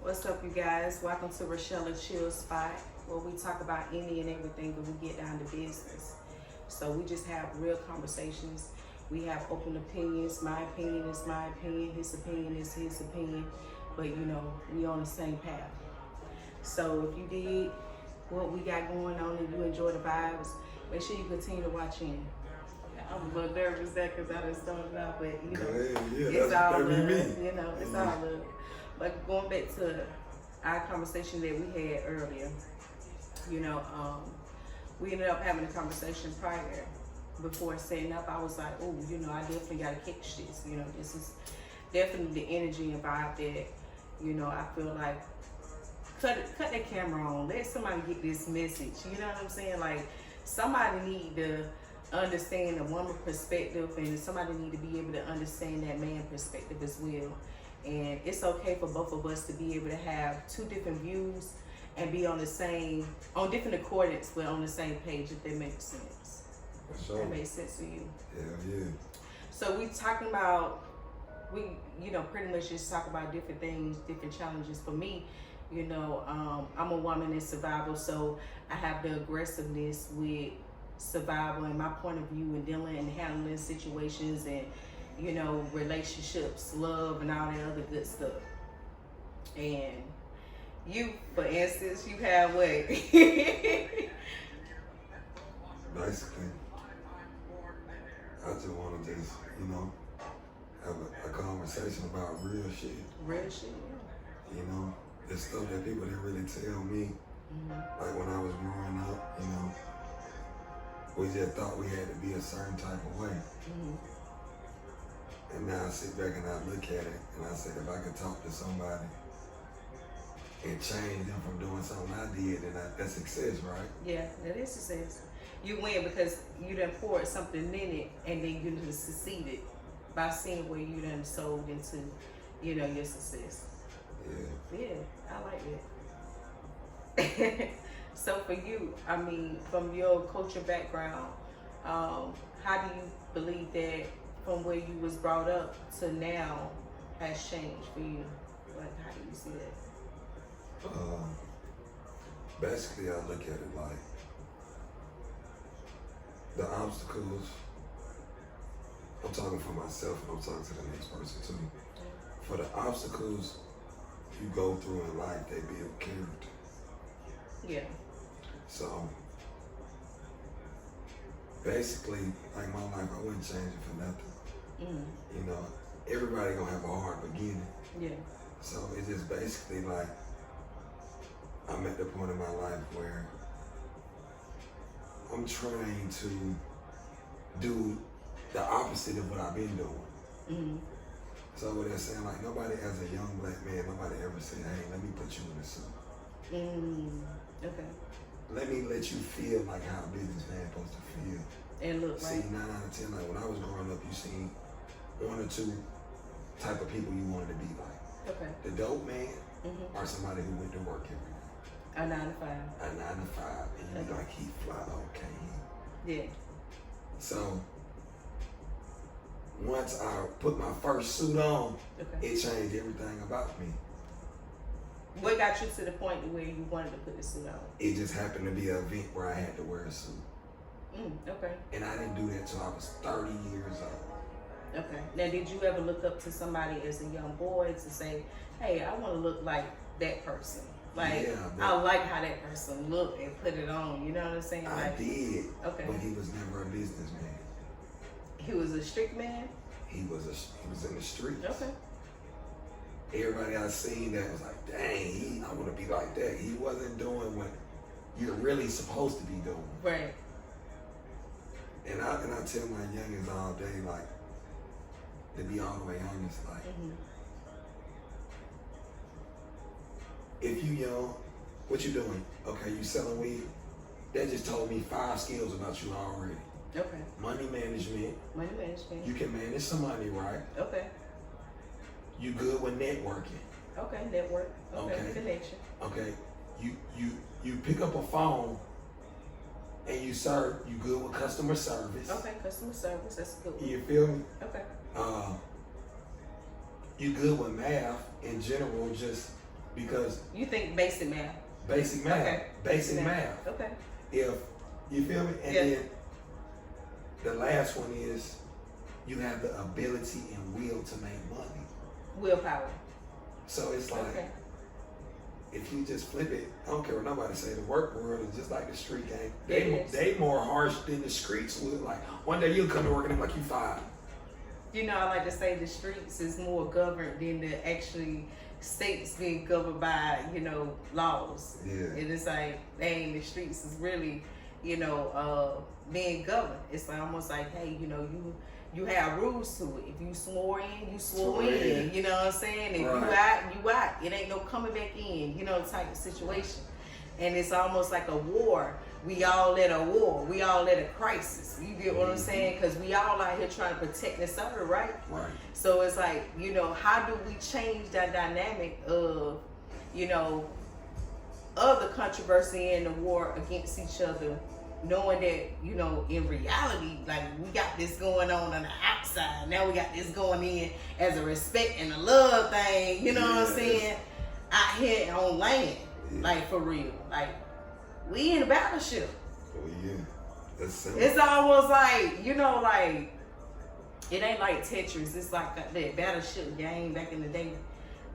What's up, you guys? Welcome to Rochella Chill Spot, where we talk about any and everything, but we get down to business. So we just have real conversations. We have open opinions. My opinion is my opinion. His opinion is his opinion. But you know, we on the same path. So if you did what we got going on and you enjoy the vibes, make sure you continue to watch in. I'm a little nervous that because I done started out, but you know, it's all love. You know, it's all love. But going back to our conversation that we had earlier, you know, we ended up having a conversation prior before setting up. I was like, oh, you know, I definitely got to catch this. You know, this is definitely the energy and vibe that, you know, I feel like cut that camera on. Let somebody get this message. You know what I'm saying? Like, somebody need to understand the woman perspective, and somebody need to be able to understand that man perspective as well. And it's okay for both of us to be able to have two different views and be on different accordance, but on the same page, if that makes sense. For sure. That makes sense to you. Yeah. So we talking about, you know, pretty much just talk about different things, different challenges. For me, you know, I'm a woman in survival, so I have the aggressiveness with survival and my point of view and dealing and handling situations and, you know, relationships, love, and all that other good stuff. And you, for instance, you have what? Basically, I just want to you know, have a conversation about real shit. Real shit, yeah. You know, the stuff that people didn't really tell me. Like when I was growing up, you know, we just thought we had to be a certain type of way. And now I sit back and I look at it and I said, if I could talk to somebody and change them from doing something I did, then that's success, right? Yeah, that is success. You win because you done poured something in it, and then you done succeeded by seeing where you done sold into, you know, your success. Yeah, I like that. So for you, I mean, from your culture background, how do you believe that from where you was brought up to now has changed for you? Like, how do you see that? Basically, I look at it like the obstacles. I'm talking for myself and I'm talking to the next person too. For the obstacles you go through in life, they build character. Yeah. So basically, like my life, I wouldn't change it for nothing. You know, everybody gonna have a hard beginning. Yeah. So it's just basically like I'm at the point in my life where I'm trying to do the opposite of what I've been doing. So what they're saying, like nobody as a young black man, nobody ever said, hey, let me put you in a suit. Okay. Let me let you feel like how a businessman supposed to feel. And look, See, right? 9 out of 10, like when I was growing up, you seen one or two type of people you wanted to be like. Okay. The dope man or somebody who went to work every day. A 9 to 5. A 9 to 5, and you be like, he fly, okay. Yeah. So once I put my first suit on, it changed everything about me. What got you to the point where you wanted to put the suit on? It just happened to be an event where I had to wear a suit. Okay. And I didn't do that till I was 30 years old. Okay. Now, did you ever look up to somebody as a young boy to say, hey, I want to look like that person? Like, yeah, I like how that person looked and put it on. You know what I'm saying? I did. Okay. But he was never a businessman. He was a strict man? He was in the streets. Okay. Everybody I seen that was like, dang, I want to be like that. He wasn't doing what you're really supposed to be doing. Right. And I tell my youngins all day, like, to be all the way honest, like, if you young, what you doing? Okay, you selling weed? That just told me 5 skills about you already. Okay. Money management. Money management. You can manage some money, right? Okay. You good with networking. Okay, network. Okay. Connection. Okay. You pick up a phone and you good with customer service. Okay, customer service, that's a good one. You feel me? Okay. You good with math in general, just Because you think basic math. Basic math. Okay. Basic math. Okay. If you feel me? And then the last one is you have the ability and will to make money. Willpower. So it's like if you just flip it, I don't care what nobody say, the work world is just like the street game. They more harsh than the streets would. Like one day you'll come to work and they're like, you fired. You know, I like to say the streets is more governed than the actually states being governed by, you know, laws. Yeah. And it's like, dang, the streets is really, you know, being governed. It's like almost like, hey, you know, you have rules to it. If you swore in, you swore in. You know what I'm saying? If you out, you out. It ain't no coming back in, you know, type of situation. And it's almost like a war. We all at a war. We all at a crisis. You get what I'm saying? Because we all out here trying to protect each other, right? Right. So it's like, you know, how do we change that dynamic of, you know, of the controversy and the war against each other, knowing that, you know, in reality, like we got this going on the outside. Now we got this going in as a respect and a love thing, you know what I'm saying? Out here on land, like for real. Like, we in a battleship. Oh yeah, that's simple. It's almost like, you know, like it ain't like Tetris. It's like that battleship game back in the day.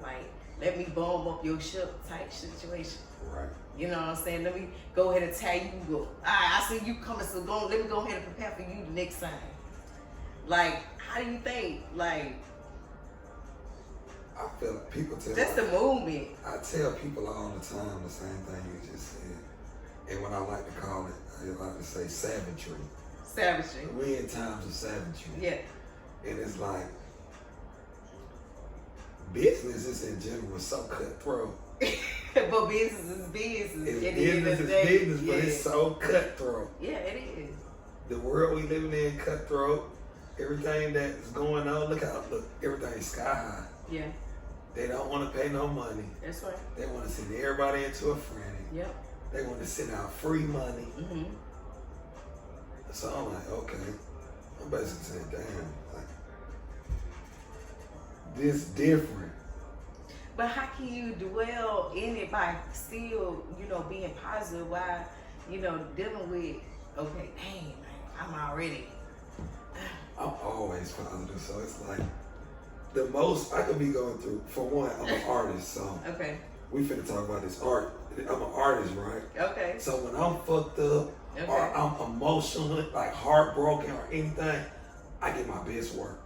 Like, let me bomb up your ship type situation. Right. You know what I'm saying? Let me go ahead and tell you. Go. All right, I see you coming, so let me go ahead and prepare for you the next time. Like, how do you think? Like, I feel like people tell that's the movement. I tell people all the time the same thing you just said. And what I like to call it, I like to say savagery. Savagery. We in times of savagery. Yeah. And it's like, businesses in general is so cutthroat. But business is business. Business is business, but it's so cutthroat. Yeah, it is. The world we living in, cutthroat. Everything that's going on, look, everything's sky high. Yeah. They don't want to pay no money. That's right. They want to send everybody into a frantic. Yep. They want to send out free money. Mm-hmm. So I'm like, okay. I'm basically saying, damn, like, this different. But how can you dwell in it by still, you know, being positive while, you know, dealing with, okay, dang, I'm already. I'm always positive, so it's like, the most I could be going through, for one, I'm an artist, so Okay. we finna talk about this art. I'm an artist, right? Okay. So when I'm fucked up, or I'm emotional, like heartbroken or anything, I get my best work.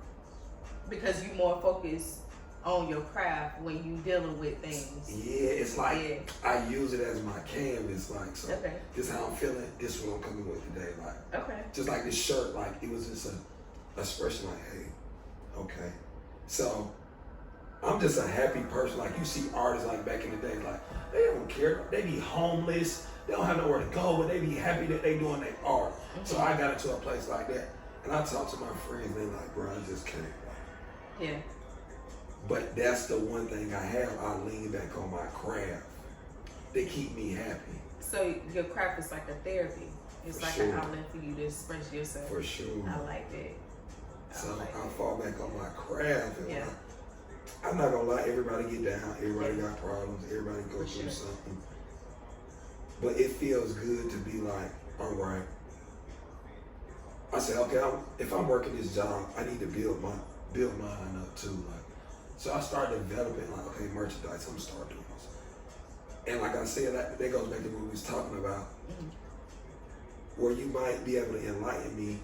Because you more focused on your craft when you dealing with things. Yeah, it's like I use it as my canvas, like, so this how I'm feeling, this is what I'm coming with today, like, just like this shirt, like it was just a expression, like, hey, okay. So I'm just a happy person. Like, you see artists like back in the day, like they don't care. They be homeless. They don't have nowhere to go, but they be happy that they doing their art. So I got into a place like that, and I talk to my friends, and they're like, bro, I just can't. Yeah. But that's the one thing I have. I lean back on my craft. They keep me happy. So your craft is like a therapy. It's like an outlet for you to express yourself. For sure. I like that. So I fall back on my craft. And I'm not gonna lie, everybody get down. Everybody got problems. Everybody go through something. But it feels good to be like, all right. I said, okay, if I'm working this job, I need to build mine up too. Like, so I started developing, like, okay, merchandise. I'm gonna start doing this. And like I said, that goes back to what we was talking about, where you might be able to enlighten me.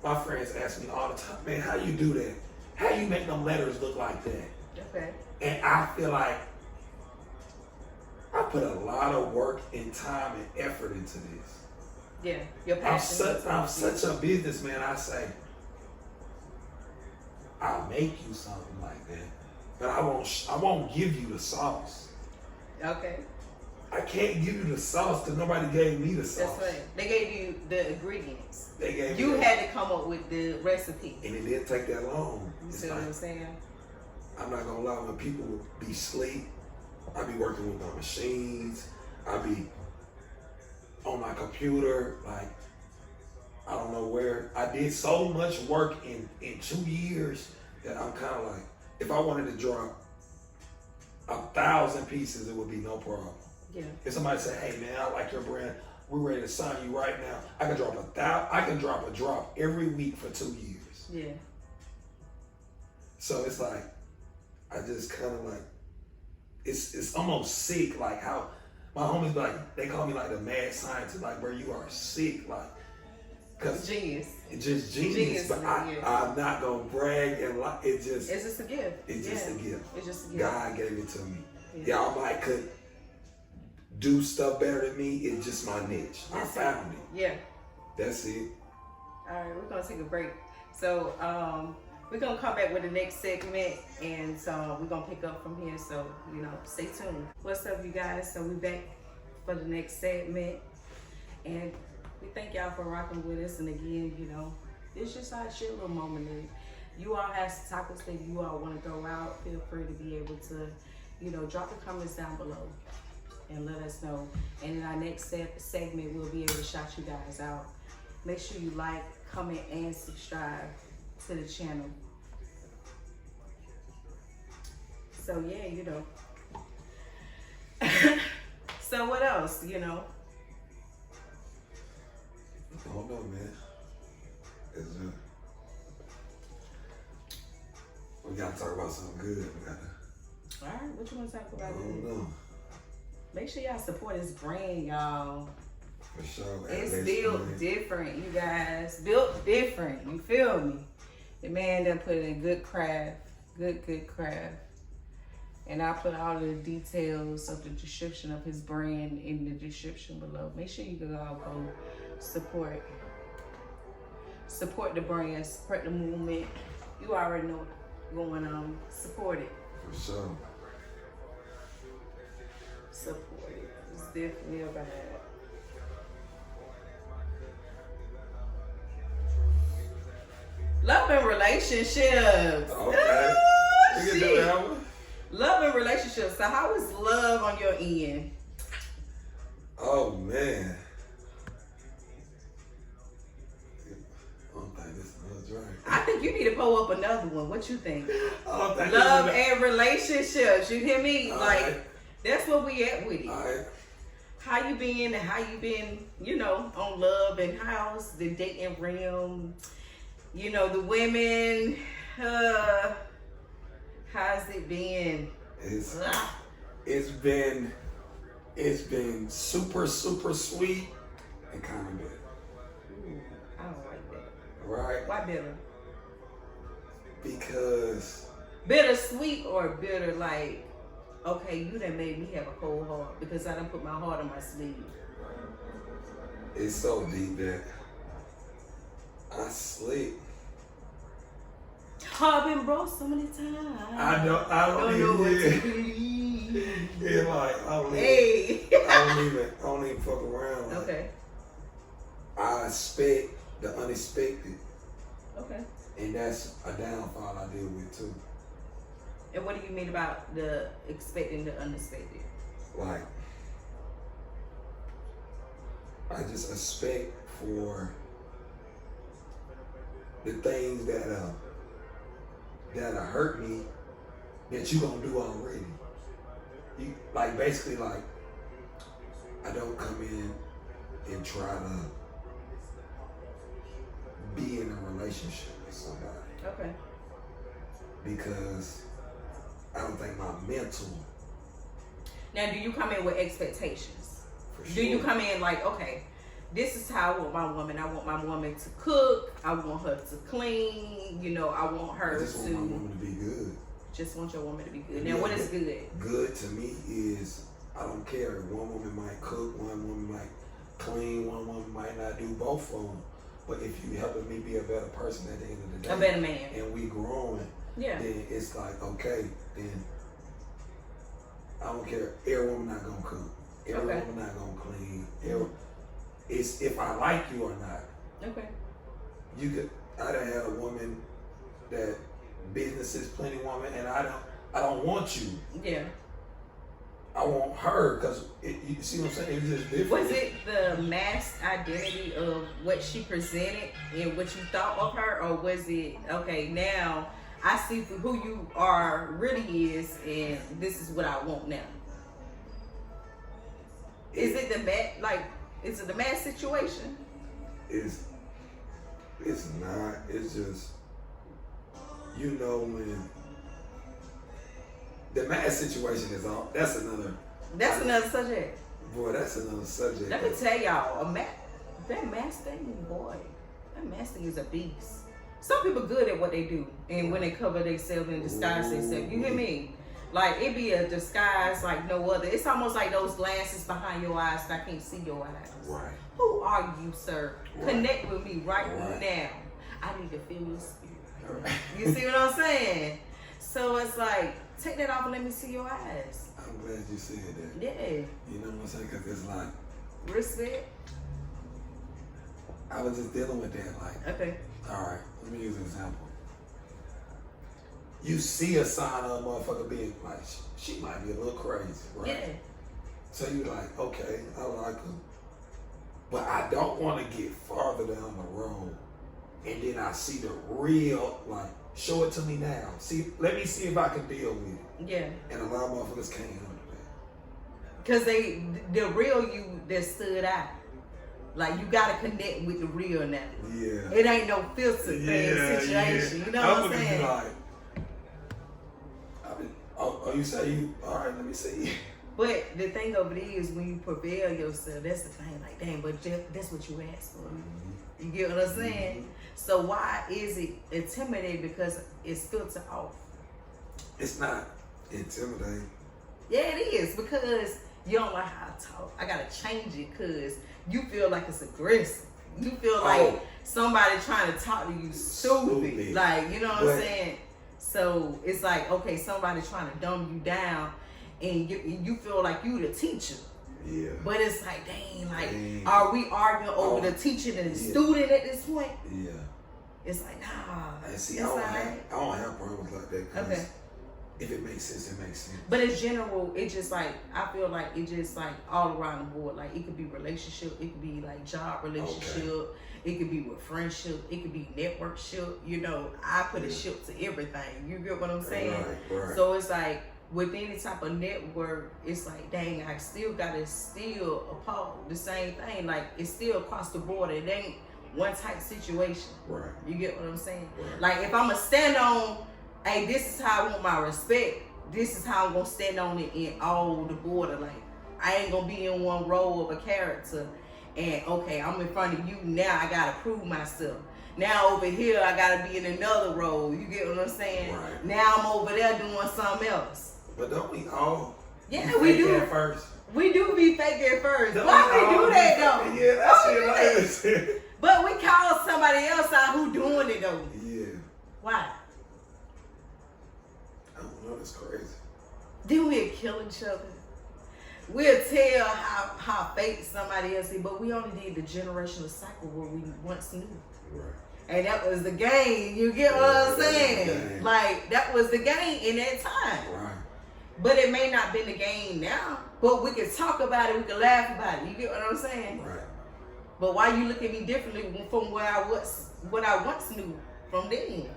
My friends ask me all the time, man, how you do that? How you make them letters look like that? Okay. And I feel like I put a lot of work and time and effort into this. Yeah, your passion. I'm such a businessman. I say, I'll make you something like that, but I won't give you the sauce. Okay. I can't give you the sauce because nobody gave me the sauce. That's right. They gave you the ingredients. They gave you had to come up with the recipe. And it didn't take that long. You see what I'm saying? I'm not gonna lie, when people be asleep, I be working with my machines. I be on my computer, like, I don't know where. I did so much work in 2 years that I'm kind of like, if I wanted to drop, 1,000 pieces, it would be no problem. Yeah. If somebody say, "Hey man, I like your brand. We're ready to sign you right now." I can drop a drop every week for 2 years. Yeah. So it's like, I just kind of like, it's almost sick, like how my homies be like, they call me like the mad scientist, like, bro, you are sick, like, cause genius. It's just genius, but I'm not gonna brag and like, it's just a gift. It's just a gift. It's just a gift. God gave it to me. Yeah. Y'all might could do stuff better than me. It's just my niche. I found it. Yeah. That's it. All right, we're gonna take a break. So we're gonna come back with the next segment, and so we're gonna pick up from here. So stay tuned. What's up, you guys? So we're back for the next segment, and we thank y'all for rocking with us. And again, it's just our shit little moment. And you all have some topics that you all want to throw out. Feel free to be able to, drop the comments down below and let us know. And in our next segment, we'll be able to shout you guys out. Make sure you like, comment, and subscribe to the channel. So yeah, So what else, I don't know, man. We gotta talk about something good. All right, what you want to talk about? I don't know. Make sure y'all support his brand, y'all. For sure. It's built different, you guys. Built different. You feel me? The man done put in good craft. Good craft. And I'll put all the details of the description of his brand in the description below. Make sure you all go support. Support the brand. Support the movement. You already know what's going on. Support it. For sure. Support it. It's definitely a vibe. Love and relationships. Okay. Oh, we can do that one. Love and relationships. So how is love on your end? Oh man. I don't think this one's right. I think you need to pull up another one. What you think? I don't think Love and relationships. You hear me? All like right. That's where we at with it. All right. How you been and how you been, on love and how's the dating realm? The women, how's it been? It's been super sweet and kind of bitter. Ooh, I don't like that. Right? Why bitter? Because Bittersweet or bitter like, okay, you done made me have a cold heart because I done put my heart on my sleeve. it's so deep that I sleep. I've been broke so many times. I don't know what even, to believe. yeah, like I don't even fuck around. Like, Okay. I expect the unexpected, Okay. and that's a downfall I deal with too. And what do you mean about the expecting the unexpected? Like, I just expect for the things that hurt me that you gonna do already. You like basically like I don't come in and try to be in a relationship with somebody. Okay. Because I don't think my mental. Now, do you come in with expectations? For sure. Do you come in like, okay, this is how I want my woman. I want my woman to cook. I want her to clean. I want her I just want my woman to be good. Just want your woman to be good. Now, what is good? Good to me is I don't care. One woman might cook, one woman might clean, one woman might not do both of them. But if you helping me be a better person at the end of the day, A better man. and we growing, Yeah. then it's like, okay, then I don't care. Every woman not gonna cook. Every Okay. woman not gonna clean. It's if I like you or not. Okay. I done had a woman that business is plenty woman, and I don't want you. Yeah. I want her because you see what I'm saying? It's just different. Was it the masked identity of what she presented and what you thought of her, or was it okay? Now I see who you are really is, and this is what I want now. Is it the mad situation? It's not. It's just, you know, when the mad situation is all. That's another subject. Boy, that's another subject. Let me tell y'all, that mask thing, boy, that mask thing is a beast. Some people good at what they do, and when they cover themselves and disguise themselves, you hear me? Like, it be a disguise like no other. It's almost like those glasses behind your eyes that I can't see your eyes. Right. Who are you, sir? Right. Connect with me right now. I need to feel your spirit. Right. You see what I'm saying? So it's like, take that off and let me see your eyes. I'm glad you said that. Yeah. You know what I'm saying? Because it's like, respect. I was just dealing with that. Like, okay. All right, let me use an example. You see a sign of a motherfucker being like, she might be a little crazy, right? Yeah. So you're like, okay, I like her. But I don't want to get farther down the road and then I see the real, like, show it to me now. See, let me see if I can deal with it. Yeah. And a lot of motherfuckers can't handle that. Because the real you that stood out. Like, you gotta connect with the real now. Yeah. It ain't no filter thing situation. You know what I'm saying? Like, you say you, all right, let me see. But the thing of it is, when you prevail yourself, that's the thing. Like, dang, but that's what you asked for. You get what I'm saying? Mm-hmm. So why is it intimidating? Because it's filtered off. It's not intimidating. Yeah, it is, because you don't like how I talk. I gotta change it because you feel like it's aggressive. You feel like somebody trying to talk to you stupid. Like, you know what I'm saying? So it's like, okay, somebody trying to dumb you down, and you feel like you the teacher. Yeah. But it's like, dang, are we arguing over the teacher and the student at this point? Yeah. It's like, nah. And see, I don't have problems like that. Okay. If it makes sense, it makes sense. But in general, it just like, I feel like it just like all around the board. Like, it could be relationship, it could be like job relationship, it could be with friendship, it could be networkship. You know, I put a ship to everything. You get what I'm saying? Right. So it's like, with any type of network, it's like, dang, I still gotta uphold the same thing. Like, it's still across the board. It ain't one type situation. Right. You get what I'm saying? Right. Like, if I'ma stand on, hey, this is how I want my respect, this is how I'm gonna stand on it in all the border. Like, I ain't gonna be in one role of a character and, okay, I'm in front of you, now I gotta prove myself. Now over here, I gotta be in another role. You get what I'm saying? Right. Now I'm over there doing something else. But don't we all we do at first? We do be fake at first. Why we do that though? Yeah, that's it. But we call somebody else out who doing it though. Yeah. Why? I don't know, it's crazy. Then we'll kill each other. We'll tell how fake somebody else is, but we only did the generational cycle where we once knew. Right. And that was the game. You get what I'm saying? Like, that was the game in that time. Right. But it may not be the game now. But we can talk about it. We can laugh about it. You get what I'm saying? Right. But why you look at me differently from what I once knew from then?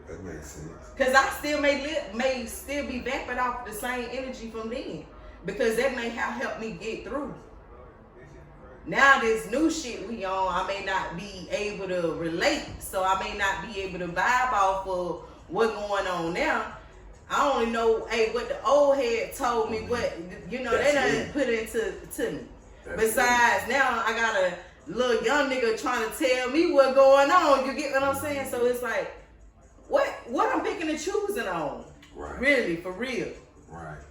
That makes sense. Because I still may still be vamping off the same energy from then. Because that may have helped me get through. Now this new shit we on, I may not be able to relate. So I may not be able to vibe off of what's going on now. I only know, what the old head told me, what, they done put into me. Besides, now I got a little young nigga trying to tell me what's going on. You get what I'm saying? So it's like, what I'm picking and choosing on. Right. Really, for real. Right.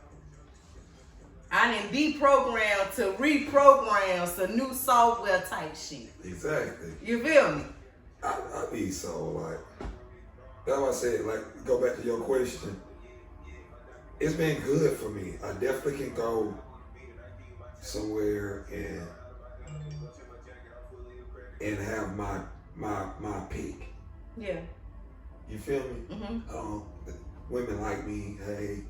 I didn't be programmed to reprogram some new software type shit. Exactly. You feel me? I be so like, that's why I said, like, go back to your question. It's been good for me. I definitely can go somewhere and have my peak. Yeah. You feel me? Mm-hmm. Women like me, hey,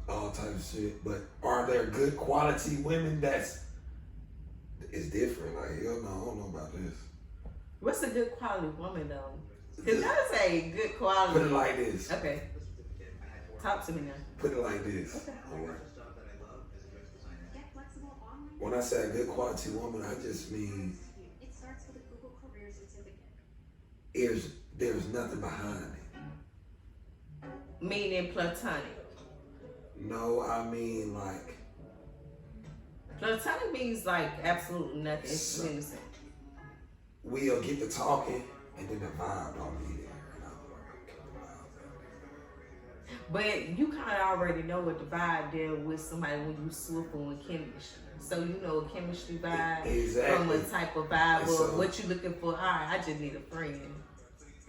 all types of shit. But are there good quality women it's different? Like, hell no, I don't know about this. What's a good quality woman though? Cause that's a good quality. Put it like this. Okay. Talk to me now. Put it like this. Okay. All right. When I say a good quality woman, I just mean there's nothing behind it. Meaning platonic. No, I mean like Platonic means like absolutely nothing. It's innocent. We'll get to talking and then the vibe don't be there. But you kind of already know what the vibe there with somebody when you swivel in chemistry. So you know a chemistry vibe from a type of vibe or what you looking for. All right, I just need a friend.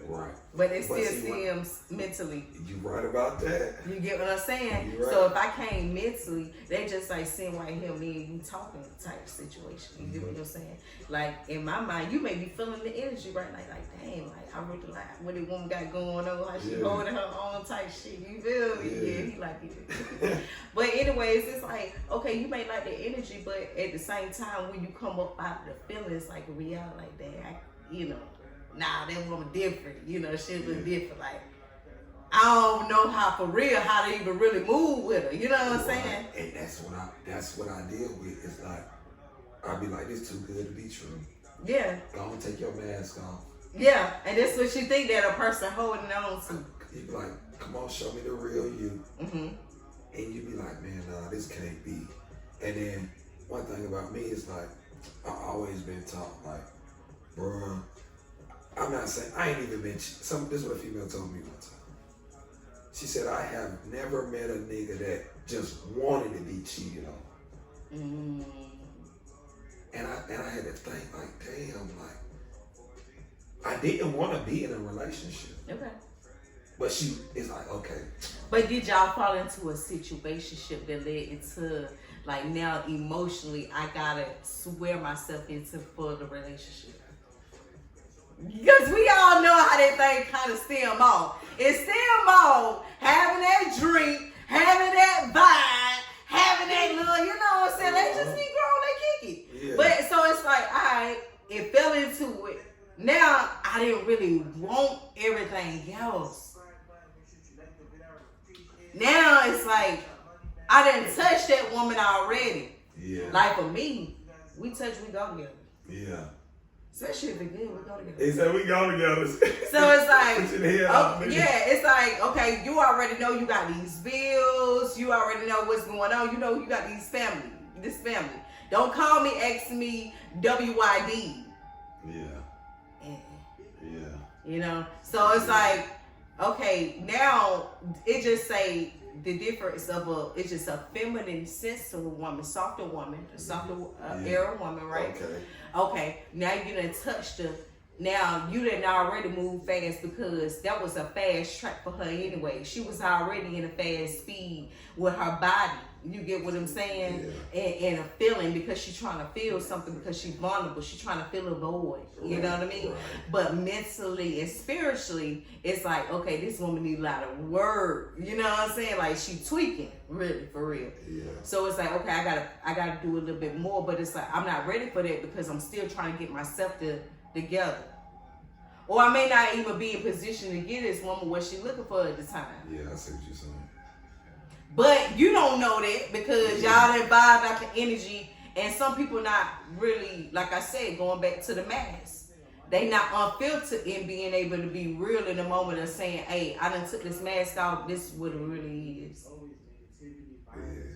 Right. But it still seems mentally. You right about that. You get what I'm saying? Right. So if I came mentally, they just like seeing right here, me and you talking type situation. You get what I'm saying? Like in my mind, you may be feeling the energy right now. Like, damn, like I really like what the woman got going on, how she holding her own type shit. You feel me? Yeah, he like it. But anyways, it's like, okay, you may like the energy, but at the same time, when you come up out of the feelings, like a reality like that, nah, that woman different. She look different. Like, I don't know how for real how to even really move with her. You know what I'm saying? And that's what I deal with. It's like I'll be like, this too good to be true. Yeah. Go on, take your mask off. Yeah, and that's what you think that a person holding on to. You be like, come on, show me the real you. Mm-hmm. And you be like, man, nah, this can't be. And then one thing about me is like, I've always been taught like, bruh, I'm not saying, I ain't even been, this is what a female told me one time. She said, I have never met a nigga that just wanted to be cheated on. Mm. And I had to think like, damn, like, I didn't want to be in a relationship. Okay. But she is like, okay. But did y'all fall into a situationship that led into, like now emotionally, I gotta swear myself into for the relationship? Because we all know how that thing kind of stem off. It stem off having that drink, having that vibe, having that little, you know what I'm saying? They just need grown, they kick it. Yeah. But so it's like, all right, it fell into it. Now I didn't really want everything else. Now it's like I didn't touch that woman already. Yeah. Like for me, we touch, we go together. Yeah. Especially if it's good, we go together. He said we go together. So it's like, it's like, okay, you already know you got these bills. You already know what's going on. You know you got this family. Don't call me, ask me, WYD. Yeah. Yeah. So it's like, okay, now it just say the difference of it's just a feminine sense of a woman, softer era woman, right? Okay, now you done touched her. Now you didn't already move fast because that was a fast track for her anyway. She was already in a fast speed with her body. You get what I'm saying? Yeah. And a feeling because she's trying to feel something because she's vulnerable. She's trying to fill a void. You know what I mean? Right. But mentally and spiritually, it's like, okay, this woman needs a lot of work. You know what I'm saying? Like she tweaking, really, for real. Yeah. So it's like, okay, I gotta do a little bit more, but it's like I'm not ready for that because I'm still trying to get myself together. Or I may not even be in position to get this woman what she's looking for at the time. Yeah, I see what you're saying. But you don't know that because y'all done vibe out the energy, and some people not really, like I said, going back to the mask. They not unfiltered in being able to be real in the moment of saying, hey, I done took this mask off, this is what it really is. Yeah.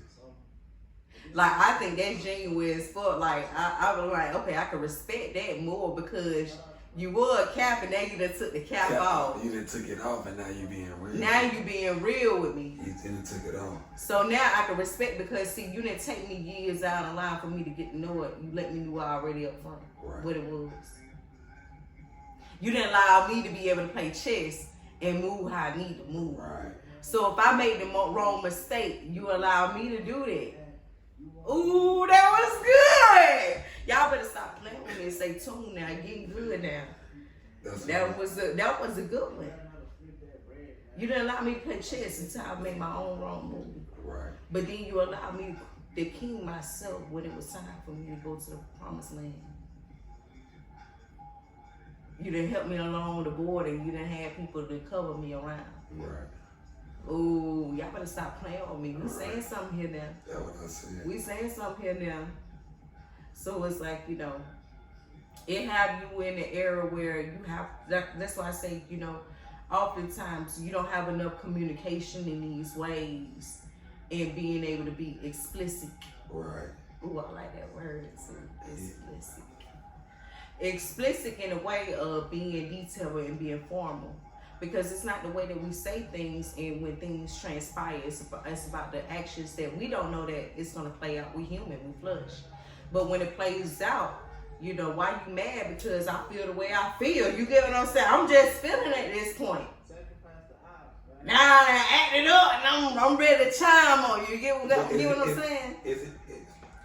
Like, I think that's genuine as fuck. Like, I was like, okay, I can respect that more because you were a cap and now you done took the cap off. You done took it off and now you being real. Now you being real with me. You done took it off. So now I can respect because see, you didn't take me years down the line for me to get to know it. You let me know already up front what it was. You didn't allow me to be able to play chess and move how I need to move. Right. So if I made the wrong mistake, you allowed me to do that. Ooh, that was good. Y'all better stop playing with me and stay tuned now. Getting good now. That was a good one. You didn't allow me to play chess until I made my own wrong move. Right. But then you allowed me to king myself when it was time for me to go to the promised land. You done helped me along the border. You done had people to cover me around. Right. Ooh, y'all better stop playing with me. We saying something here now. That's what I said. We saying something here now. So it's like, you know, it have you in the era where you have, that's why I say, you know, oftentimes you don't have enough communication in these ways and being able to be explicit. Right. Ooh, I like that word too. Explicit. Explicit in a way of being detailed and being formal. Because it's not the way that we say things, and when things transpire, it's about the actions that we don't know that it's going to play out. We human, we flesh. But when it plays out, you know, why you mad? Because I feel the way I feel. You get what I'm saying? I'm just feeling at this point. Now I acted up and I'm ready to chime on you. You get what I'm saying?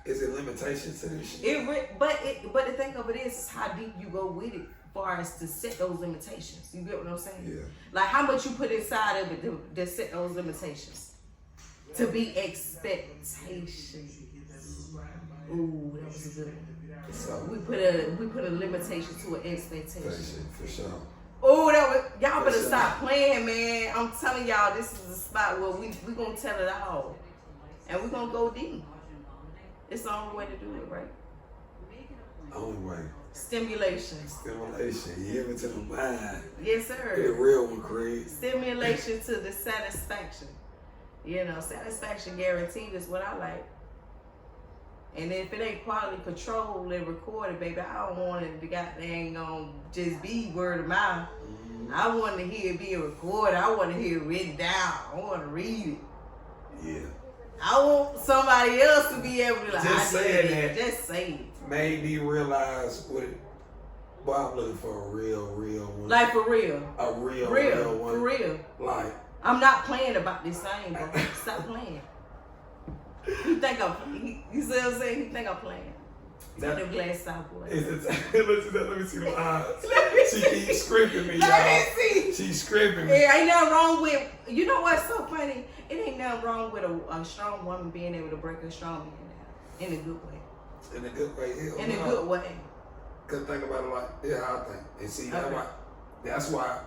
Is it limitations to this shit? But the thing of it is how deep you go with it. Far as to set those limitations, you get what I'm saying? Yeah. Like how much you put inside of it to set those limitations, to be expectations. Ooh, that was a good one. So, we put a limitation to an expectation. For sure. Oh, y'all better stop playing, man. I'm telling y'all, this is a spot where we gonna tell it all, and we gonna go deep. It's the only way to do it, right? Only way. Stimulation. You hear me to the mind. Yes, sir. Get a real one, Craig. Stimulation to the satisfaction. You know, satisfaction guaranteed is what I like. And if it ain't quality control and recorded, baby, I don't want it to goddamn gonna just be word of mouth. Mm-hmm. I want to hear it being recorded. I want to hear it written down. I want to read it. Yeah. I want somebody else to be able to like, just saying that. Just say it. Made me realize what it, boy, I'm looking for a real one. Like for real. A real one. For real. Like. I'm not playing about this thing, bro. Stop playing. You think you see what I'm saying? You think I'm playing. That them glass south boy. Let me see them eyes. She keeps scripting me, y'all. Let me see. She's scripting me. Yeah, ain't nothing wrong with, you know what's so funny? It ain't nothing wrong with a strong woman being able to break a strong man down. In a good way. In a good way, hell in a good way. Cause think about it like, yeah, how I think. And see, that's why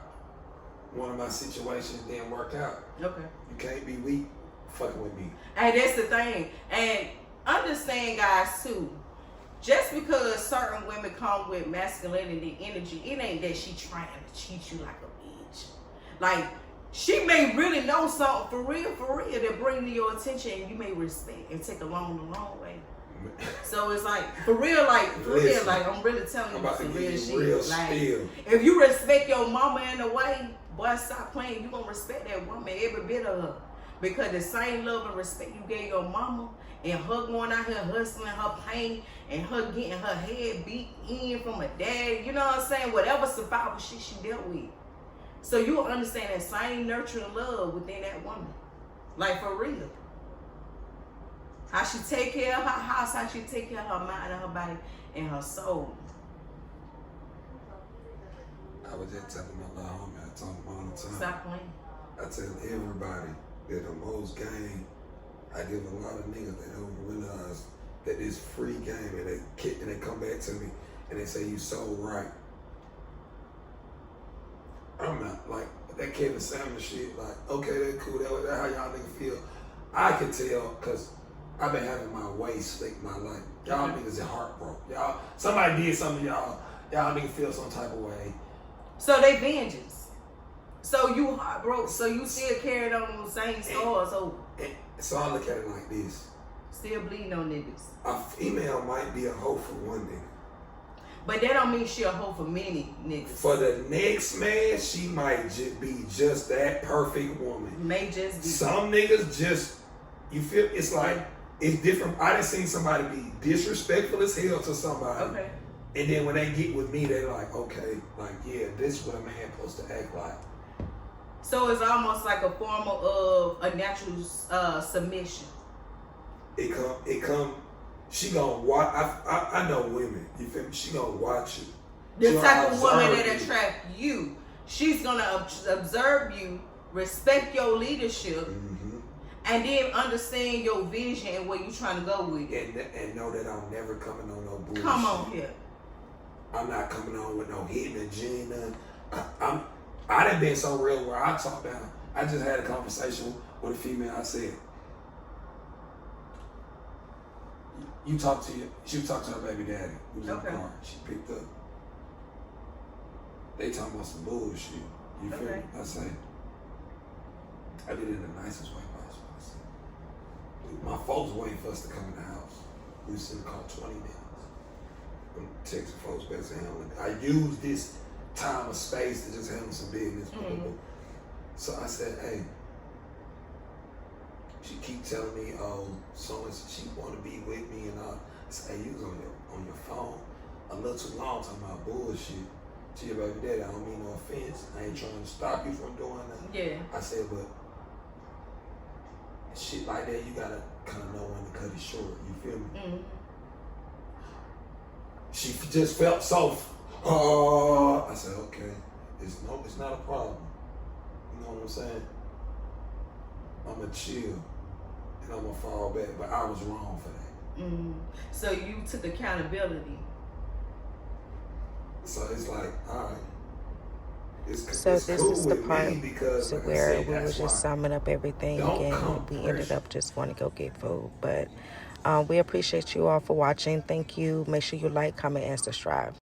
one of my situations didn't work out. Okay. You can't be weak fucking with me. And that's the thing. And understand, guys, too. Just because certain women come with masculinity energy, it ain't that she trying to cheat you like a bitch. Like, she may really know something for real, that bring to your attention, and you may respect and take along the long way. So it's like, for real, like I'm really telling you some real shit. Like, if you respect your mama in a way, boy, stop playing. You gonna respect that woman, every bit of her. Because the same love and respect you gave your mama, and her going out here hustling her pain, and her getting her head beat in from a dad, you know what I'm saying? Whatever survival shit she dealt with. So you'll understand that same nurturing love within that woman. Like, for real. How she take care of her house, how she take care of her mind and her body and her soul. I was just telling my little homie, I talk about all the time. Stop playing. I tell everybody that the most game, I give a lot of niggas that don't realize that this free game, and they come back to me and they say you so right. I'm not like that Kevin Samuels shit, like, okay, that's cool, that's how y'all niggas feel. I can tell, cause I've been having my way slick my life. Y'all niggas are heartbroken. Y'all, somebody did something to y'all niggas feel some type of way. So they vengeance. So you heartbroken, so you still carrying on the same scars over. So I look at it like this. Still bleeding on niggas. A female might be a hoe for one nigga. But that don't mean she a hoe for many niggas. For the next man, she might just be just that perfect woman. May just be. Some niggas just, you feel, it's like, it's different. I done seen somebody be disrespectful as hell to somebody. Okay. And then when they get with me, they like, okay, like, yeah, this is what a man supposed to act like. So it's almost like a form of a natural submission. It come. She gonna watch. I know women. You feel me? She gonna watch you. The type of woman that attract you. She's gonna observe you, respect your leadership, and then understand your vision and where you trying to go with it. And know that I'm never coming on no bullshit. Come on here. I'm not coming on with no hidden agenda. I done been so real where I talk down. I just had a conversation with a female. I said, she talked to her baby daddy who was in the car. She picked up. They talking about some bullshit. You feel me? I say, I did it in the nicest way possible. I said, my folks waiting for us to come in the house. We was in the car 20 minutes. I'm texting folks back to handling. I use this time or space to just handle some business. So I said, hey, she keep telling me, oh, so and so she want to be with me and all. I said, hey, you was on your phone a little too long talking about bullshit to your baby daddy. I don't mean no offense. I ain't trying to stop you from doing that. Yeah. I said, but shit like that, you gotta kind of know when to cut it short. You feel me? She just felt so. I said, okay, it's not a problem. You know what I'm saying? I'ma chill and I'ma fall back, but I was wrong for that. So you took accountability. So it's like, all right. So this cool is the with part me because, to like I where said, we was that's just why. summing up everything, Don't and come we ended pressure. up just wanting to go get food. But we appreciate you all for watching. Thank you. Make sure you like, comment, and subscribe.